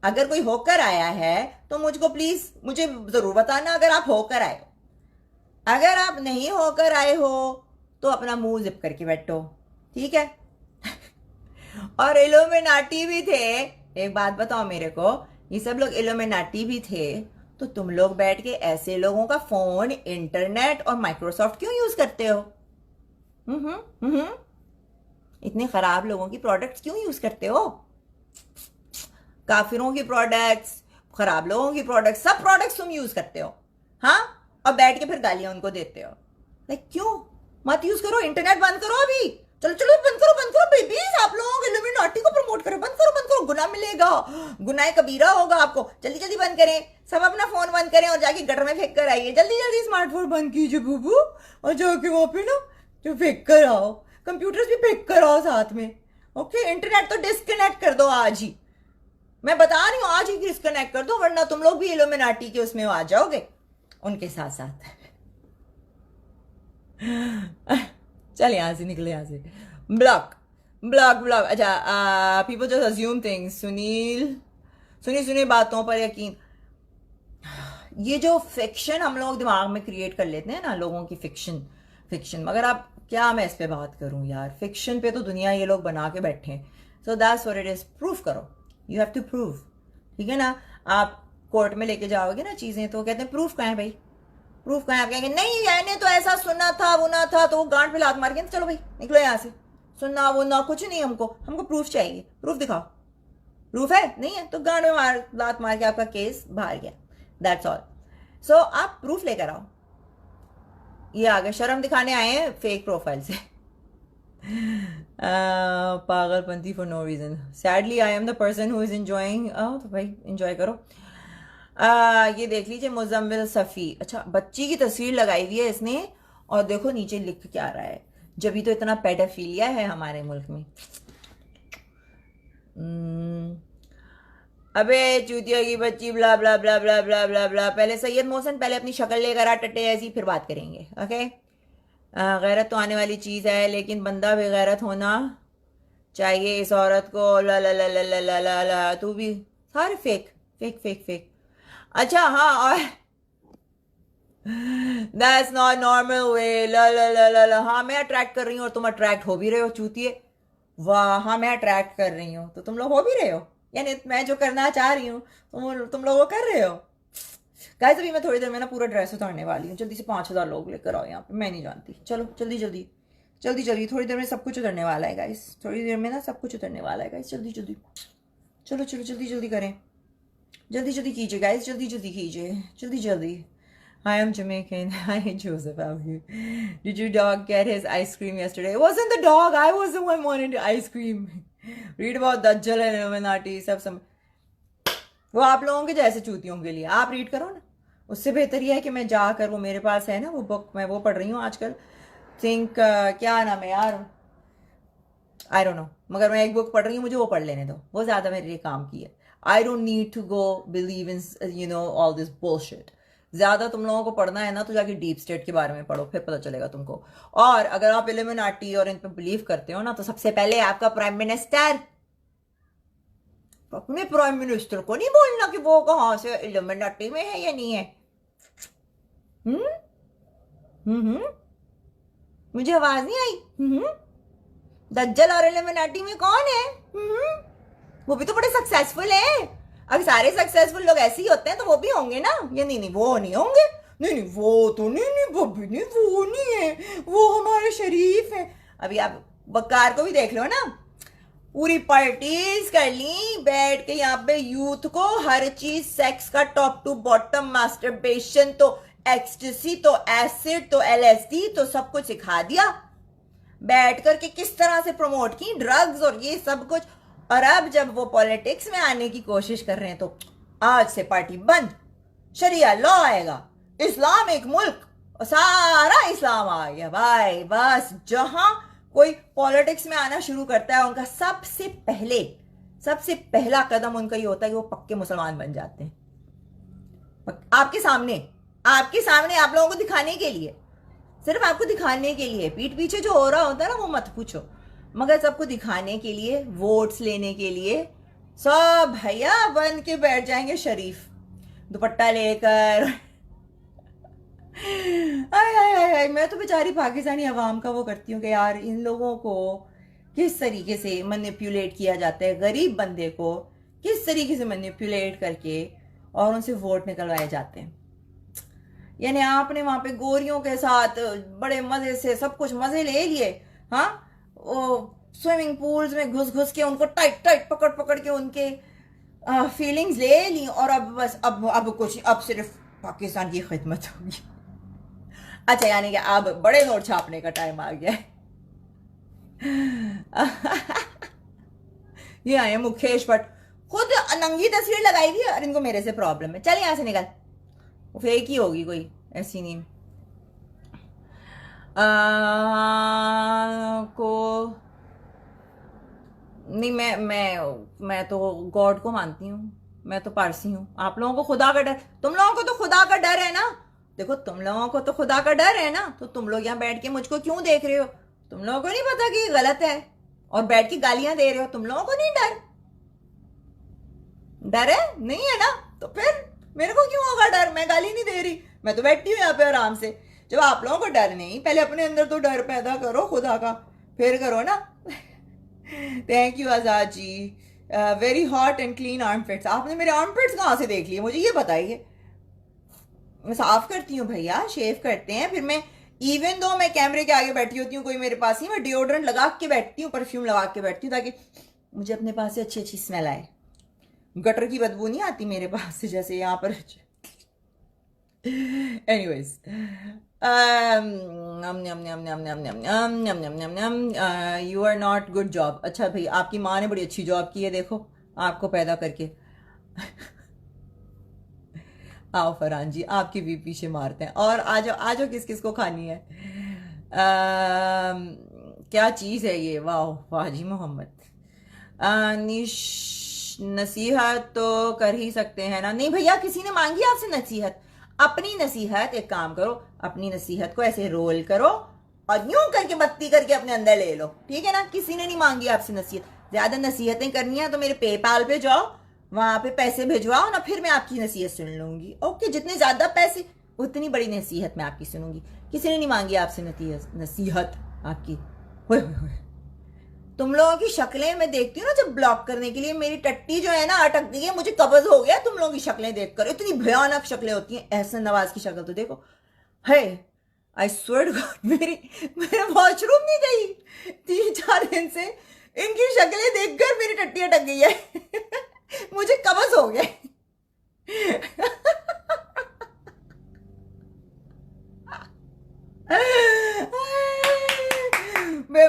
अगर कोई होकर आया है तो मुझको प्लीज, मुझे जरूर बताना अगर आप होकर आए हो। अगर आप नहीं होकर आए हो तो अपना मुंह जिप करके बैठो, ठीक है। और इल्यूमिनाटी भी थे, एक बात बताओ मेरे को, ये सब लोग इल्यूमिनाटी भी थे, तो तुम लोग बैठ के ऐसे लोगों का फोन, इंटरनेट और माइक्रोसॉफ्ट क्यों यूज करते हो? इतने खराब लोगों की प्रोडक्ट्स क्यों यूज करते हो? काफिरों की प्रोडक्ट्स, खराब लोगों की प्रोडक्ट्स, सब प्रोडक्ट्स तुम यूज करते हो, हाँ। और बैठ के फिर गालियां उनको देते हो। लाइक क्यों? मत यूज करो, इंटरनेट बंद करो अभी। चलो चलो बंद करो बेबीज। आप लोगों के इल्यूमिनाटी को प्रमोट करो, बंद करो, गुनाह मिलेगा, गुनाह कबीरा होगा आपको। जल्दी जल्दी बंद करें, सब अपना फोन बंद करें और जाके गटर में फेंक कर आइए। जल्दी जल्दी स्मार्टफोन बंद कीजिए बूबू, और जाके वहां पे ना जो फेंक कर आओ, कंप्यूटर्स भी फेंक कर आओ साथ में। ओके, इंटरनेट तो डिस्कनेक्ट कर दो आज ही। मैं बता रही हूँ, आज ही डिस्कनेक्ट कर दो, वरना तुम लोग भी इल्यूमिनाटी के उसमें आ जाओगे उनके साथ साथ। चल यहां से, निकले यहां से। Block block block. अच्छा, पीपल जस्ट अज्यूम थिंग्स। सुनी बातों पर यकीन। ये जो फिक्शन हम लोग दिमाग में क्रिएट कर लेते हैं ना, लोगों की फिक्शन, मगर आप क्या, मैं इस पे बात करूं यार। फिक्शन पे तो दुनिया ये लोग बना के बैठे हैं। So that's what it is. Proof करो, यू हैव टू प्रूव, ठीक है ना। आप कोर्ट में लेके जाओगे ना चीजें, तो कहते हैं प्रूफ कहाँ है भाई, प्रूफ कहाँ है? आप कहेंगे नहीं मैंने तो ऐसा सुना था, वो ना था, तो वो गांड पे लात मार के चलो भाई निकलो यहाँ से। सुनना वो ना कुछ नहीं, हमको प्रूफ चाहिए। प्रूफ दिखाओ। प्रूफ है? नहीं है तो गांड में लात मार के आपका केस बाहर गया। That's all. सो आप प्रूफ लेकर आओ। ये आगे शर्म दिखाने आए हैं फेक प्रोफाइल से। पागलपंती for no reason. Sadly I am the person who is enjoying. तो भाई एंजॉय करो। ये देख लीजिए, मुजम्मिल सफ़ी। अच्छा, बच्ची की तस्वीर लगाई हुई है इसने, और देखो नीचे लिख क्या रहा है। जब तो इतना पेडोफिलिया है हमारे मुल्क में। अबे चूतिया की बच्ची, ब्ला ब्ला ब्ला ब्ला ब्ला ब्ला ब्ला। पहले सैयद मोहसिन, पहले अपनी शक्ल लेकर आ टट्टे ऐसी, फिर बात करेंगे, ओके। गैरत तो आने वाली चीज़ है, लेकिन बंदा भी गैरत होना चाहिए इस औरत को। ला ला ला ला ला ला ला ला। तू भी सारे फेक फेक फेक फेक। अच्छा हाँ, और That's not normal way. ला ला ला ला ला, हाँ मैं अट्रैक्ट कर रही हूँ और तुम अट्रैक्ट हो भी रहे हो चूतिए। वाह, हाँ मैं अट्रैक्ट कर रही हूँ तो तुम लोग हो भी रहे हो, यानी मैं जो करना चाह रही हूँ तुम लोग वो कर रहे हो। गाइस अभी मैं थोड़ी देर में ना पूरा ड्रेस उतारने वाली हूँ, जल्दी से 5,000 लोग लेकर आओ यहाँ पे, मैं नहीं जानती। चलो जल्दी जल्दी जल्दी जल्दी, थोड़ी देर में सब कुछ उतरने वाला है गाइस, थोड़ी देर में ना सब कुछ उतरने वाला है गाइस, जल्दी जल्दी चलो चलो जल्दी जल्दी करें, जल्दी जल्दी कीजिए गाइस, जल्दी जल्दी कीजिए, जल्दी जल्दी। Hi, I'm Jamaican. Hi, Joseph. How are you? Did your dog get his ice cream yesterday? It wasn't the dog. I was the one wanting the ice cream. Read about Dajjal and Illuminati. सब वो आप लोगों के जैसे चूतियों के लिए आप read करो ना, उससे बेहतर यह है कि मैं जाकर, वो मेरे पास है ना वो बुक, मैं वो पढ़ रही हूँ आजकल। थिंक क्या नाम है यार, आई डोंट नो, मगर मैं एक बुक पढ़ रही हूँ, मुझे वो पढ़ लेने दो, वो ज़्यादा मेरे लिए काम की है। I don't need to go believe in you know all this bullshit. ज़्यादा तुम लोगों को पढ़ना है ना तो जाके डीप स्टेट के बारे में पढ़ो, फिर पता चलेगा तुमको। और अगर आप इल्यूमिनाटी और इन पे बिलीव करते हो ना, तो सबसे पहले आपका प्राइम मिनिस्टर, अपने प्राइम मिनिस्टर को नहीं बोलना कि वो कहाँ से इल्यूमिनाटी में है या नहीं है। मुझे आवाज नहीं आई। दज्जल और इल्यूमिनाटी में कौन है? वो भी तो बड़े सक्सेसफुल है। अगर सारे सक्सेसफुल लोग ऐसे ही होते हैं तो वो भी होंगे ना, या नहीं वो नहीं होंगे। नहीं वो तो नहीं बब्बी नहीं, वो नहीं है, वो हमारे शरीफ है। अभी आप बकार को भी देख लो ना, पूरी पार्टीज कर ली बैठ के यहाँ पे, यूथ को हर चीज सेक्स का टॉप टू बॉटम, मास्टरबेशन तो एक्सटेसी तो एसिड तो LSD तो सब कुछ सिखा दिया बैठ करके, किस तरह से प्रमोट की ड्रग्स और ये सब कुछ। और अब जब वो पॉलिटिक्स में आने की कोशिश कर रहे हैं तो आज से पार्टी बंद, शरिया लॉ आएगा, इस्लाम एक मुल्क, सारा इस्लाम आ गया भाई। बस जहां कोई पॉलिटिक्स में आना शुरू करता है, उनका सबसे पहला कदम उनका ये होता है कि वो पक्के मुसलमान बन जाते हैं। आपके सामने आप लोगों को दिखाने के लिए, सिर्फ आपको दिखाने के लिए, पीठ पीछे जो हो रहा होता है ना वो मत पूछो, मगर सबको दिखाने के लिए, वोट्स लेने के लिए सब भैया बन के बैठ जाएंगे शरीफ, दुपट्टा लेकर। आय आय आय आय, मैं तो बेचारी पाकिस्तानी अवाम का वो करती हूँ कि यार इन लोगों को किस तरीके से मैनिपुलेट किया जाता है, गरीब बंदे को किस तरीके से मैनिपुलेट करके और उनसे वोट निकलवाए जाते हैं। यानी आपने वहां पे गोरियों के साथ बड़े मजे से सब कुछ मजे ले लिए, हाँ, वो स्विमिंग पूल्स में घुस घुस के उनको टाइट टाइट पकड़ पकड़ के उनके फीलिंग्स ले ली, और अब बस अब सिर्फ पाकिस्तान की खिदमत होगी। अच्छा, यानी कि अब बड़े नोट छापने का टाइम आ गया है। ये आए मुकेश भट्ट, खुद नंगी तस्वीर लगाई हुई और इनको मेरे से प्रॉब्लम है। चल यहाँ से निकल, वो फेक ही होगी कोई, ऐसी नहीं। को नहीं, मैं तो गॉड को मानती हूँ, मैं तो पारसी हूँ। आप लोगों को खुदा का डर, तुम लोगों को तो खुदा का डर है ना, देखो तुम लोगों को तो खुदा का डर है ना, तो तुम लोग यहाँ बैठ के मुझको क्यों देख रहे हो? तुम लोगों को नहीं पता कि ये गलत है और बैठ के गालियां दे रहे हो? तुम लोगों को नहीं डर है? नहीं है ना, तो फिर मेरे को क्यों होगा डर? मैं गाली नहीं दे रही, मैं तो बैठी हूँ यहाँ पे आराम से। जब आप लोगों को डर नहीं, पहले अपने अंदर तो डर पैदा करो खुदा का, फिर करो ना। Thank you Azad ji, very hot and clean armpits. आपने मेरे आर्मपिट्स कहाँ से देख लिए, मुझे ये बताइए। मैं साफ करती हूँ भैया, शेव करते हैं, फिर मैं इवन दो मैं कैमरे के आगे बैठी होती हूँ, कोई मेरे पास ही, मैं डिओड्रेंट लगा के बैठती हूँ, परफ्यूम लगा के बैठती हूँ, ताकि मुझे अपने पास से अच्छी अच्छी स्मेल आए। गटर की बदबू नहीं आती मेरे पास से जैसे यहाँ पर। Anyways, you are not good job. अच्छा भाई, आपकी माँ ने बड़ी अच्छी जॉब की है, देखो आपको पैदा करके। आओ फरहान जी, आपकी भी पीछे मारते हैं। और आज आज किस किस को खानी है? क्या चीज़ है ये? वाह वाह जी मोहम्मद। नसीहत तो कर ही सकते हैं ना? नहीं भैया, किसी ने मांगी आपसे नसीहत? अपनी नसीहत, एक काम करो, अपनी नसीहत को ऐसे रोल करो और यूं करके बत्ती करके अपने अंदर ले लो, ठीक है ना? किसी ने नहीं मांगी आपसे नसीहत। ज्यादा नसीहतें करनी है तो मेरे पेपाल पे जाओ, वहां पे पैसे भिजवाओ ना, फिर मैं आपकी नसीहत सुन लूंगी। ओके, जितने ज्यादा पैसे, उतनी बड़ी नसीहत मैं आपकी सुनूंगी। किसी ने नहीं मांगी आपसे नसीहत आपकी। होए होए होए। तुम लोगों की शक्लें मैं देखती हूँ ना, जब ब्लॉक करने के लिए मेरी टट्टी जो है ना अटक गई है, मुझे कब्ज हो गया तुम लोगों की शक्लें देखकर। इतनी भयानक शक्लें होती हैं। एहसन नवाज की शक्ल तो देखो, है आई स्वेयर गॉड, मेरा वॉशरूम नहीं गई 3-4 दिन से। इनकी शक्लें देखकर मेरी टट्टी अटक गई है। मुझे कब्ज हो गया।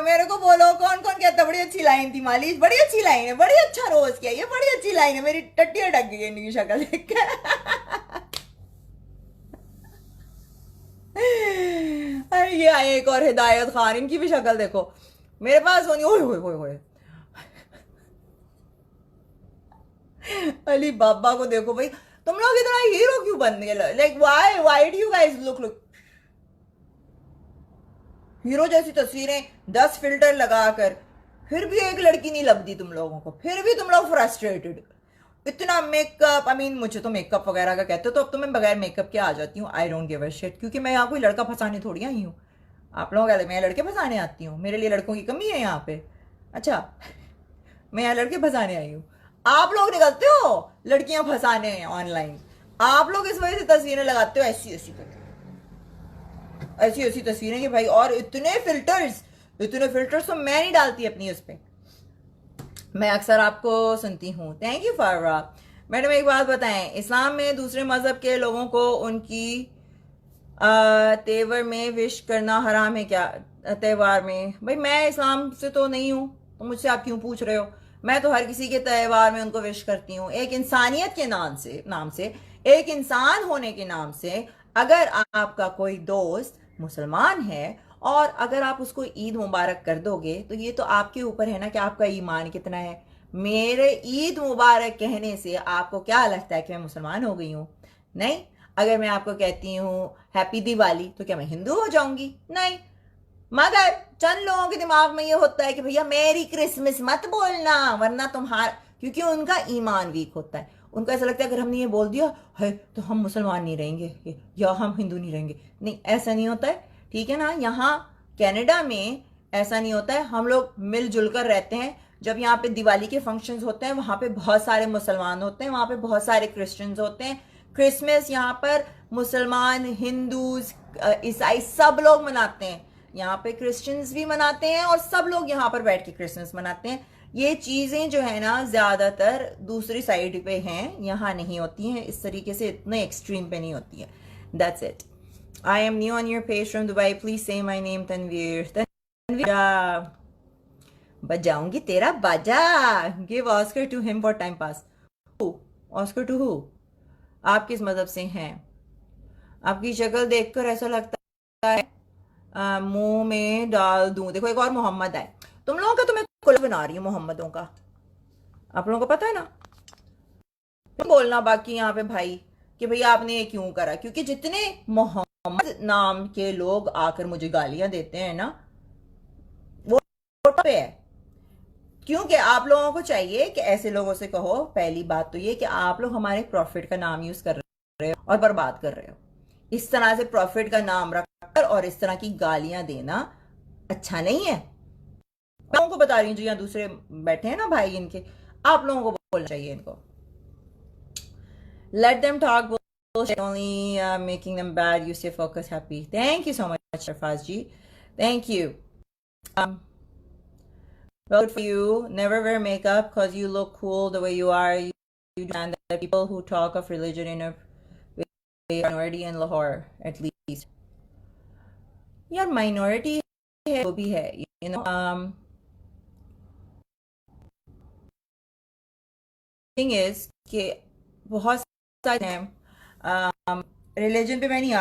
मेरे को बोलो कौन कौन कहता बड़ी अच्छी लाइन थी मालिश, बड़ी अच्छी लाइन है, बड़ी अच्छा रोज किया, ये बड़ी अच्छी लाइन है। मेरी टट्टी अटक गई है इनकी शक्ल देख के। अरे ये आए एक और हिदायत खान, इनकी भी शक्ल देखो मेरे पास होनी। ओए ओए ओए ओए, अली बाबा को देखो भाई, तुम लोग इतना हीरो क्यों बन गए? Like why do you guys look hero जैसी तस्वीरें 10 फिल्टर लगाकर, फिर भी एक लड़की नहीं लभदी तुम लोगों को, फिर भी तुम लोग फ्रस्ट्रेटेड। इतना मेकअप, आई मीन मुझे तो मेकअप वगैरह का कहते हो तो अब तो मैं बगैर मेकअप के आ जाती हूँ। I don't give a shit, क्योंकि मैं यहाँ कोई लड़का फंसाने थोड़ी आई हूँ। आप लोग कहते मैं लड़के फंसाने आती हूँ? मेरे लिए लड़कों की कमी है यहाँ पे? अच्छा, मैं यहाँ लड़के फंसाने आई हूँ। आप लोग निकलते हो लड़कियां फंसाने ऑनलाइन। आप लोग इस वजह से तस्वीरें लगाते हो ऐसी ऐसी करके, ऐसी ऐसी तस्वीरें कि भाई, और इतने फिल्टर्स तो मैं नहीं डालती अपनी उस पर। मैं अक्सर आपको सुनती हूँ। थैंक यू फारा। मैडम एक बात बताएं, इस्लाम में दूसरे मजहब के लोगों को उनकी तेवर में विश करना हराम है क्या? त्यौहार में? भाई मैं इस्लाम से तो नहीं हूँ, तो मुझसे आप क्यों पूछ रहे हो? मैं तो हर किसी के त्यौहार में उनको विश करती हूँ, एक इंसानियत के नाम से, एक इंसान होने के नाम से। अगर आपका कोई दोस्त मुसलमान है और अगर आप उसको ईद मुबारक कर दोगे तो ये तो आपके ऊपर है ना कि आपका ईमान कितना है। मेरे ईद मुबारक कहने से आपको क्या लगता है कि मैं मुसलमान हो गई हूँ? नहीं। अगर मैं आपको कहती हूँ हैप्पी दिवाली तो क्या मैं हिंदू हो जाऊंगी? नहीं। मगर चंद लोगों के दिमाग में ये होता है कि भैया मेरी क्रिसमस मत बोलना वरना तुम्हारा, क्योंकि उनका ईमान वीक होता है। उनको ऐसा लगता है अगर हमने ये बोल दिया है तो हम मुसलमान नहीं रहेंगे या हम हिंदू नहीं रहेंगे। नहीं, ऐसा नहीं होता है, ठीक है ना। यहाँ कनाडा में ऐसा नहीं होता है, हम लोग मिलजुल कर रहते हैं। जब यहाँ पे दिवाली के फंक्शंस होते हैं वहां पे बहुत सारे मुसलमान होते हैं, वहां पे बहुत सारे क्रिश्चियंस होते हैं। क्रिसमस यहाँ पर मुसलमान, हिंदूज, ईसाई सब लोग मनाते हैं। यहाँ पे क्रिश्चियंस भी मनाते हैं और सब लोग यहाँ पर बैठ के क्रिसमस मनाते हैं। ये चीजें जो है ना ज्यादातर दूसरी साइड पे हैं, यहाँ नहीं होती हैं इस तरीके से, इतने एक्सट्रीम पे नहीं होती है। That's it. I am new on your page from Dubai, please say my name Tanveer. Tanveer बजाऊंगी तेरा बाजा। Give Oscar to him for time pass. Oscar to who? आप किस मजहब से हैं? आपकी शक्ल देखकर ऐसा लगता है मुंह में डाल दूं। देखो एक और मोहम्मद है। तुम लोगों का तो मैं कुल बना रही हूँ मोहम्मदों का, आप लोगों को पता है ना। तुम बोलना बाकी यहाँ पे भाई कि भैया आपने ये क्यों करा, क्योंकि जितने मोहम्मद नाम के लोग आकर मुझे गालियां देते हैं ना वो पे है। क्योंकि आप लोगों को चाहिए कि ऐसे लोगों से कहो, पहली बात तो ये कि आप लोग हमारे प्रॉफिट का नाम यूज कर रहे हो और बर्बाद कर रहे हो। इस तरह से प्रॉफिट का नाम रखकर और इस तरह की गालियां देना अच्छा नहीं है। मैं लोगों को बता रही हूँ जो यहाँ दूसरे बैठे हैं ना भाई, इनके आप लोगों को बोलना चाहिए इनको। Let them talk, only making them bad. You stay focused, happy. Thank you so much, Shafaz ji. Thank you. Well, good for you. Never wear makeup because you look cool the way you are. You understand that people who talk of religion in a minority in Lahore, at least. यार minority है वो भी है, you know. Thing is कि बहुत सारे religion पे मैं नहीं